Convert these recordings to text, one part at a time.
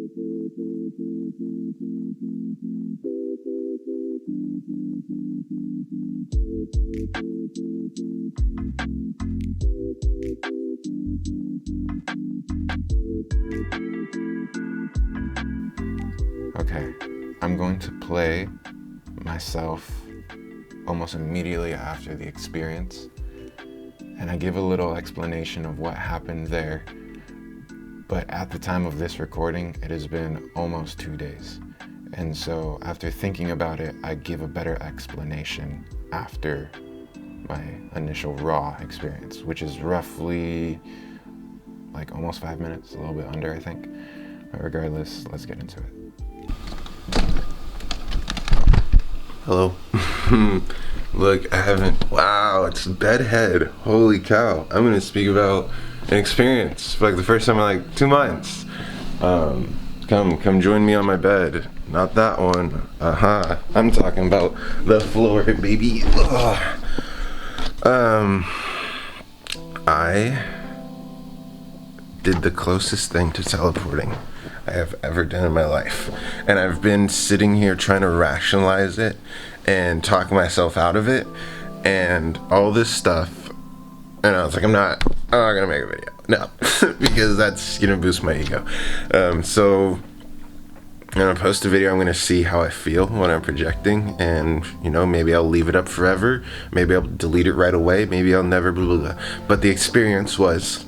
Okay, I'm going to play myself almost immediately after the experience, and I give a little explanation of what happened there. But at the time of this recording, it has been almost 2 days. And so after thinking about it, I give a better explanation after my initial raw experience, which is roughly like almost 5 minutes, a little bit under, I think. But regardless, let's get into it. Hello. Look, wow, it's bedhead. Holy cow. I'm going to speak about an experience for like the first time in like 2 months. Come join me on my bed. Not that one. I'm talking about the floor, baby. Ugh. I did the closest thing to teleporting I have ever done in my life. And I've been sitting here trying to rationalize it and talk myself out of it and all this stuff. And I was like, I'm not gonna make a video. No, because that's gonna boost my ego. So I'm gonna post a video. I'm gonna see how I feel when I'm projecting, and maybe I'll leave it up forever. Maybe I'll delete it right away. Maybe I'll never blah, blah, blah. But the experience was,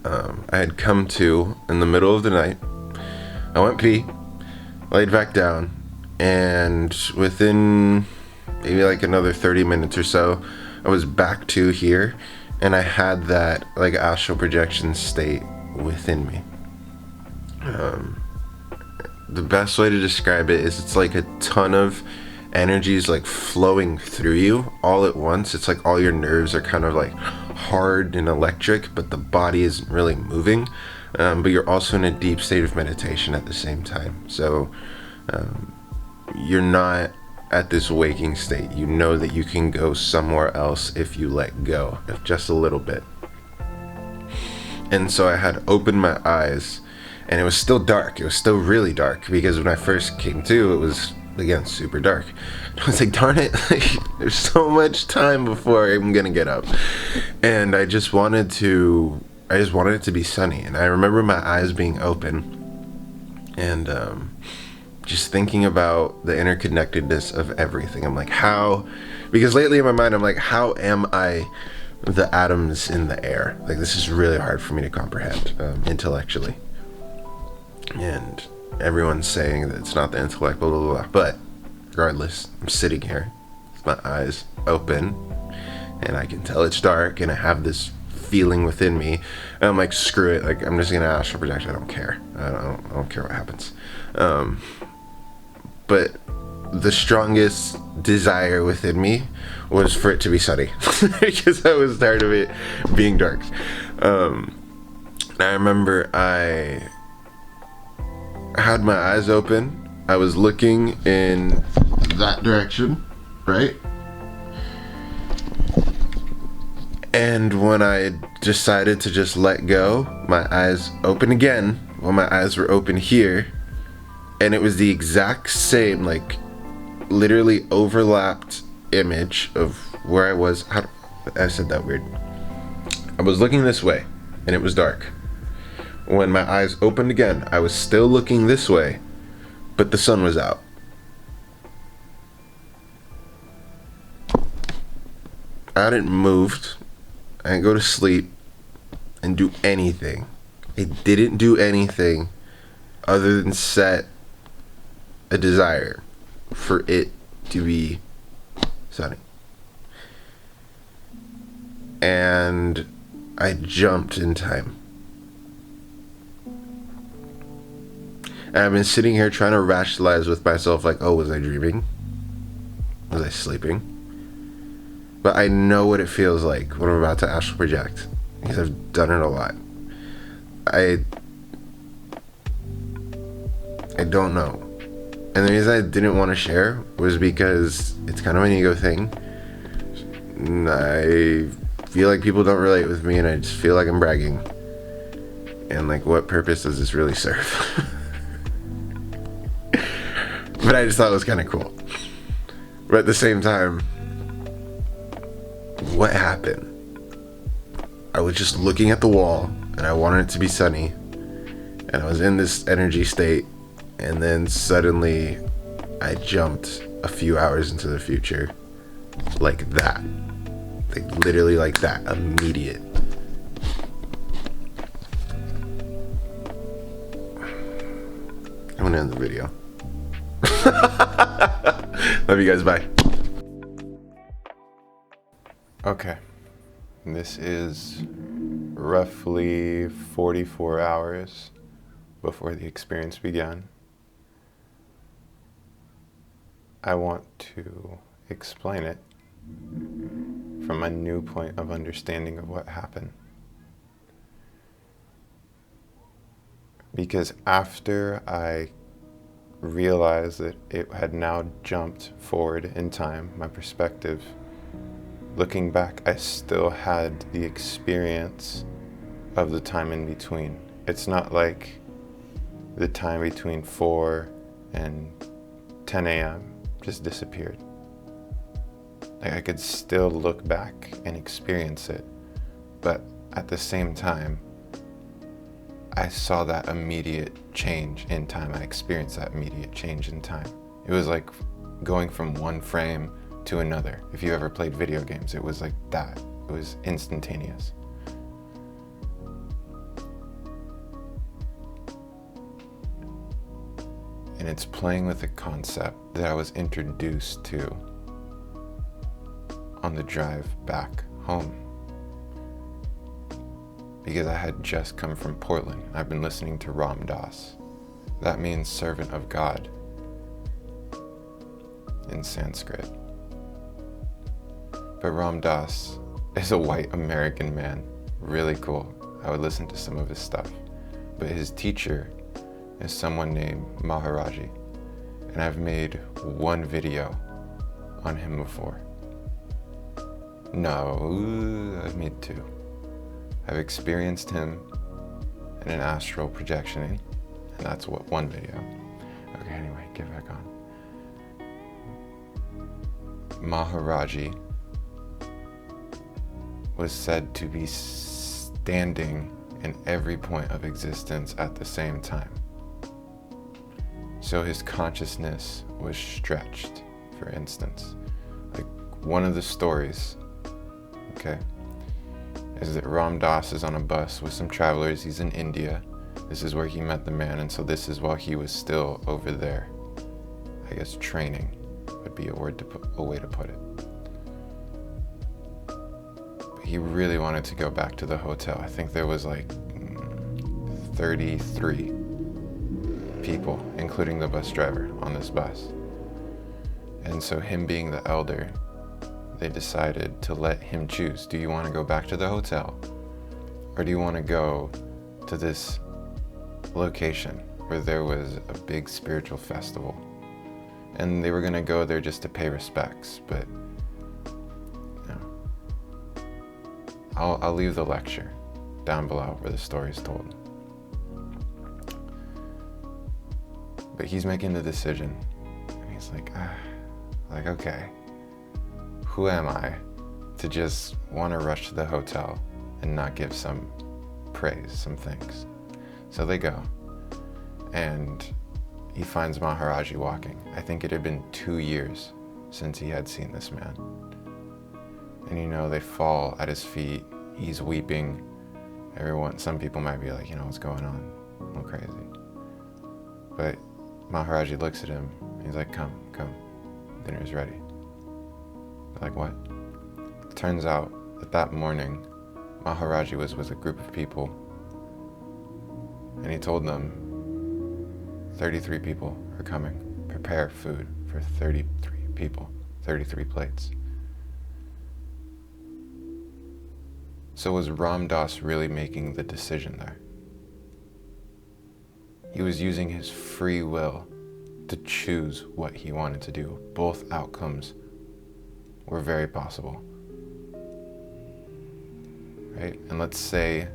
I had come to in the middle of the night. I went pee, laid back down, and within maybe like another 30 minutes or so, I was back to here, and I had that like astral projection state within me. The best way to describe it is it's like a ton of energies like flowing through you all at once. It's like all your nerves are kind of like hard and electric, but the body isn't really moving. But you're also in a deep state of meditation at the same time. So you're not at this waking state. You know that you can go somewhere else if you let go, if just a little bit. And so I had opened my eyes, and it was still dark. It was still really dark, because when I first came to, it was again super dark. I was like, darn it, like, there's so much time before I'm gonna get up. And I just wanted it to be sunny. And I remember my eyes being open, and just thinking about the interconnectedness of everything. I'm like, because lately in my mind, I'm like, how am I the atoms in the air? Like, this is really hard for me to comprehend intellectually. And everyone's saying that it's not the intellect, blah, blah, blah. But regardless, I'm sitting here with my eyes open, and I can tell it's dark, and I have this feeling within me. And I'm like, screw it. Like, I'm just going to astral project. I don't care. I don't care what happens. But the strongest desire within me was for it to be sunny, because I was tired of it being dark. I remember I had my eyes open. I was looking in that direction, right? And when I decided to just let go, my eyes opened again. Well, my eyes were open here, and it was the exact same, like, literally overlapped image of where I was. I said that weird. I was looking this way, and it was dark. When my eyes opened again, I was still looking this way, but the sun was out. I hadn't moved. I didn't go to sleep and do anything. I didn't do anything other than set a desire for it to be sunny. And I jumped in time. And I've been sitting here trying to rationalize with myself, like, oh, was I dreaming? Was I sleeping? But I know what it feels like when I'm about to astral project, because I've done it a lot. I don't know. And the reason I didn't want to share was because it's kind of an ego thing. I feel like people don't relate with me, and I just feel like I'm bragging. And like, what purpose does this really serve? But I just thought it was kind of cool. But at the same time, what happened? I was just looking at the wall and I wanted it to be sunny, and I was in this energy state, and then suddenly I jumped a few hours into the future. Like that. Like literally like that. Immediate. I'm gonna end the video. Love you guys, bye. Okay, this is roughly 44 hours before the experience began. I want to explain it from a new point of understanding of what happened. Because after I realized that it had now jumped forward in time, my perspective, looking back, I still had the experience of the time in between. It's not like the time between 4 and 10 a.m. just disappeared. Like I could still look back and experience it, but at the same time, I saw that immediate change in time. I experienced that immediate change in time. It was like going from one frame to another. If you ever played video games, it was like that. It was instantaneous. And it's playing with a concept that I was introduced to on the drive back home. Because I had just come from Portland. I've been listening to Ram Dass. That means servant of God in Sanskrit. But Ram Dass is a white American man. Really cool. I would listen to some of his stuff. But his teacher is someone named Maharaji. And I've made one video on him before. No, I've made two. I've experienced him in an astral projectioning, and that's what one video. Okay, anyway, get back on. Maharaji was said to be standing in every point of existence at the same time. So his consciousness was stretched, for instance. Like one of the stories, okay, is that Ram Dass is on a bus with some travelers. He's in India. This is where he met the man, and so this is while he was still over there. I guess training would be a way to put it. But he really wanted to go back to the hotel. I think there was like 33 people, including the bus driver, on this bus. And so him being the elder, they decided to let him choose. Do you want to go back to the hotel? Or do you want to go to this location where there was a big spiritual festival? And they were going to go there just to pay respects, but you know, I'll leave the lecture down below where the story is told. But he's making the decision, and he's like, okay, who am I to just want to rush to the hotel and not give some praise, some thanks? So they go, and he finds Maharaji walking. I think it had been 2 years since he had seen this man. And you know, they fall at his feet, he's weeping. Some people might be like, what's going on? I'm crazy. But Maharaji looks at him, and he's like, come, dinner's ready. They're like, what? It turns out that morning, Maharaji was with a group of people, and he told them, 33 people are coming. Prepare food for 33 people, 33 plates. So was Ram Dass really making the decision there? He was using his free will to choose what he wanted to do. Both outcomes were very possible. Right? And let's say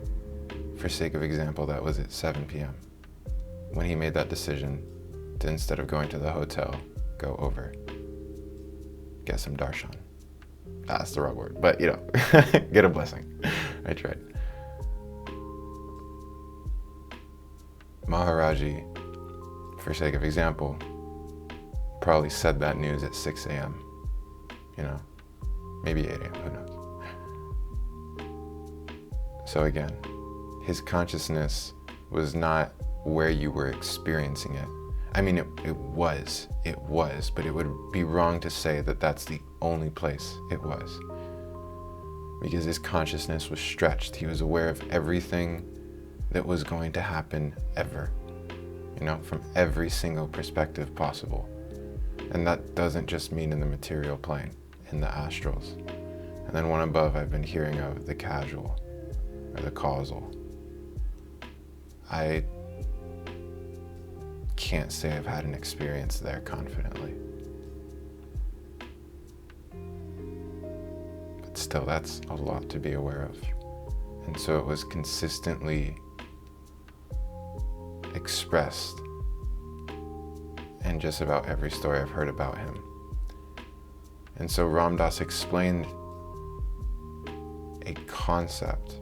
for sake of example, that was at 7 p.m. when he made that decision to, instead of going to the hotel, go over, get some darshan. That's the wrong word, but get a blessing. I tried. Maharaji, for sake of example, probably said that news at 6 a.m. Maybe 8 a.m., who knows? So again, his consciousness was not where you were experiencing it. I mean, it was, but it would be wrong to say that that's the only place it was. Because his consciousness was stretched. He was aware of everything that was going to happen ever, from every single perspective possible. And that doesn't just mean in the material plane, in the astrals. And then one above, I've been hearing of the casual or the causal. I can't say I've had an experience there confidently. But still, that's a lot to be aware of. And so it was consistently expressed in just about every story I've heard about him. And so Ram Dass explained a concept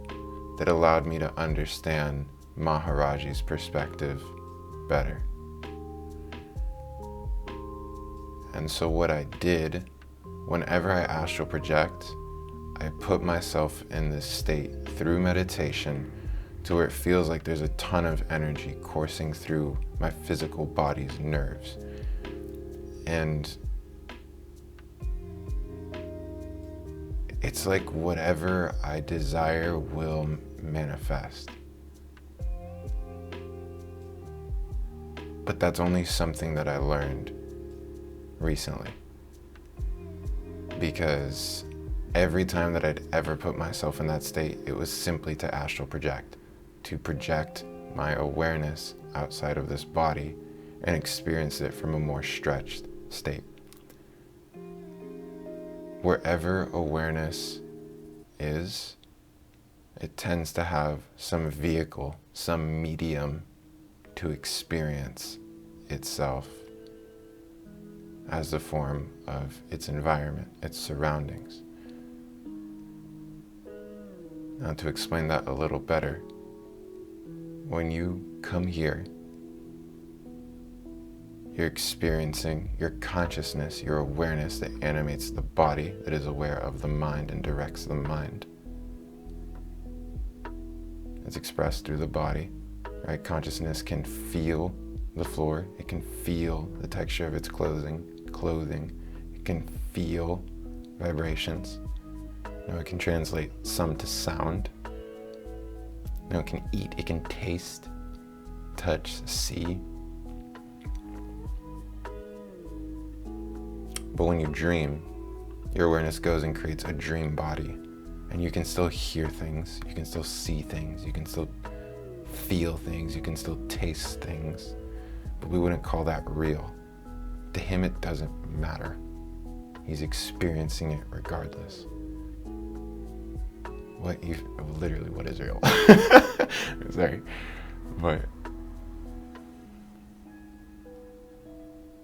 that allowed me to understand Maharaji's perspective better. And so what I did, whenever I astral project, I put myself in this state through meditation to where it feels like there's a ton of energy coursing through my physical body's nerves. And it's like whatever I desire will manifest. But that's only something that I learned recently. Because every time that I'd ever put myself in that state, it was simply to astral project, to project my awareness outside of this body and experience it from a more stretched state. Wherever awareness is, it tends to have some vehicle, some medium to experience itself as the form of its environment, its surroundings. Now, to explain that a little better, when you come here, you're experiencing your consciousness, your awareness that animates the body, that is aware of the mind and directs the mind. It's expressed through the body, right? Consciousness can feel the floor. It can feel the texture of its clothing. It can feel vibrations. It can translate some to sound. It can eat. It can taste, touch, see. But when you dream, your awareness goes and creates a dream body. And you can still hear things, you can still see things, you can still feel things, you can still taste things. But we wouldn't call that real. To him, it doesn't matter. He's experiencing it regardless. What is real? Sorry. But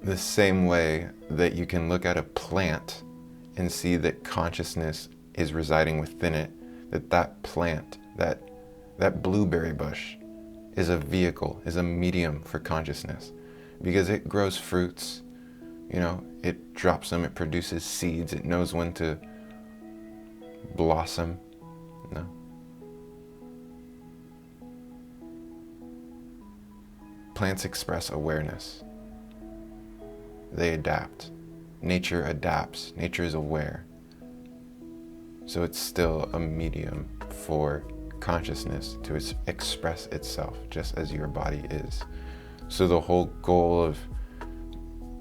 the same way that you can look at a plant and see that consciousness is residing within it, that plant, that blueberry bush is a vehicle, is a medium for consciousness, because it grows fruits, it drops them, it produces seeds, it knows when to blossom. Plants express awareness. They adapt. Nature adapts. Nature is aware. So it's still a medium for consciousness to express itself, just as your body is. So the whole goal of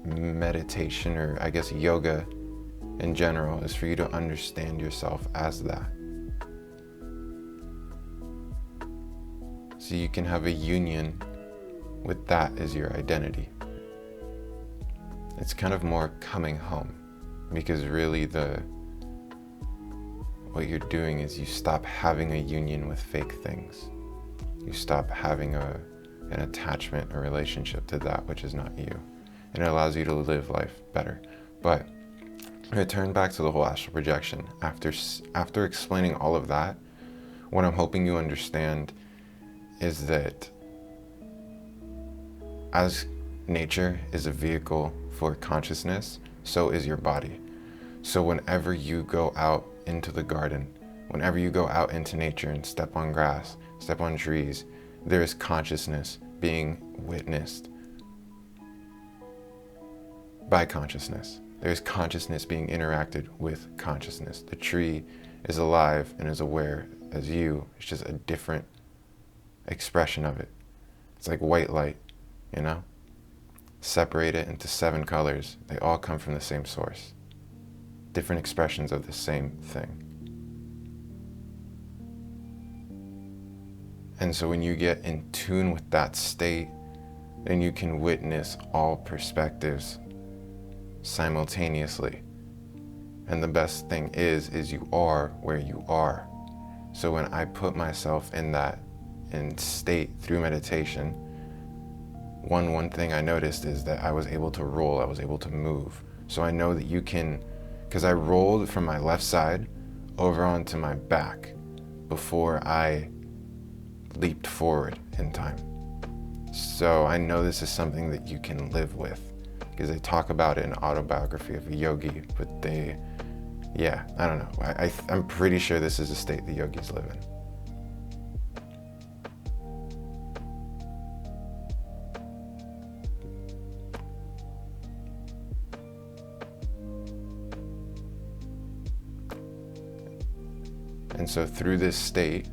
meditation, or I guess yoga in general, is for you to understand yourself as that. So you can have a union with that as your identity. It's kind of more coming home, because really what you're doing is you stop having a union with fake things. You stop having an attachment, a relationship to that which is not you. And it allows you to live life better. But return back to the whole astral projection. After explaining all of that, what I'm hoping you understand is that as nature is a vehicle for consciousness, so is your body. So whenever you go out into the garden, whenever you go out into nature and step on grass, step on trees, there is consciousness being witnessed by consciousness. There's consciousness being interacted with consciousness. The tree is alive and is aware as you. It's just a different expression of it. It's like white light, you know? Separate it into 7 colors. They all come from the same source. Different expressions of the same thing. And so when you get in tune with that state, then you can witness all perspectives simultaneously. And the best thing is you are where you are. So when I put myself in that state through meditation, one thing I noticed is that I was able to roll, I was able to move. So I know that you can, because I rolled from my left side over onto my back before I leaped forward in time. So I know this is something that you can live with, because they talk about it in Autobiography of a Yogi, but I don't know. I'm pretty sure this is a state the yogis live in. And so through this state,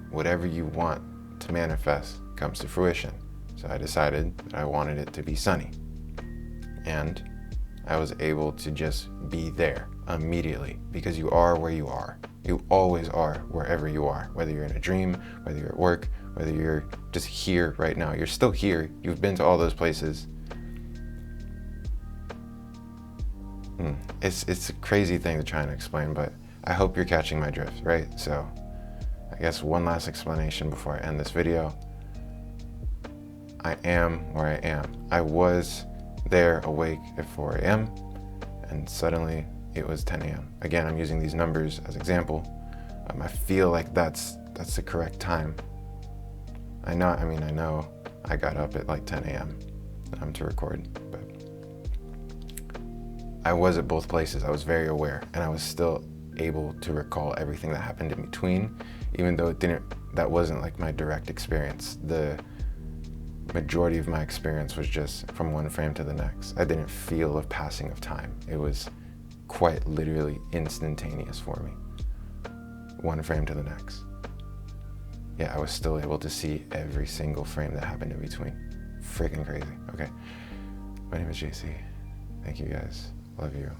whatever you want to manifest comes to fruition. So I decided that I wanted it to be sunny. And I was able to just be there immediately, because you are where you are. You always are wherever you are, whether you're in a dream, whether you're at work, whether you're just here right now. You're still here. You've been to all those places. It's a crazy thing to try and explain, but I hope you're catching my drift, right? So I guess one last explanation before I end this video. I am where I am. I was there awake at 4 a.m. and suddenly it was 10 a.m. Again, I'm using these numbers as example. I feel like that's the correct time. I know I got up at like 10 a.m. To record, but I was at both places. I was very aware, and I was still able to recall everything that happened in between, even though that wasn't like my direct experience. The majority of my experience was just from one frame to the next. I didn't feel a passing of time. It was quite literally instantaneous for me. One frame to the next. Yeah, I was still able to see every single frame that happened in between. Freaking crazy. Okay. My name is JC. Thank you guys. Love you.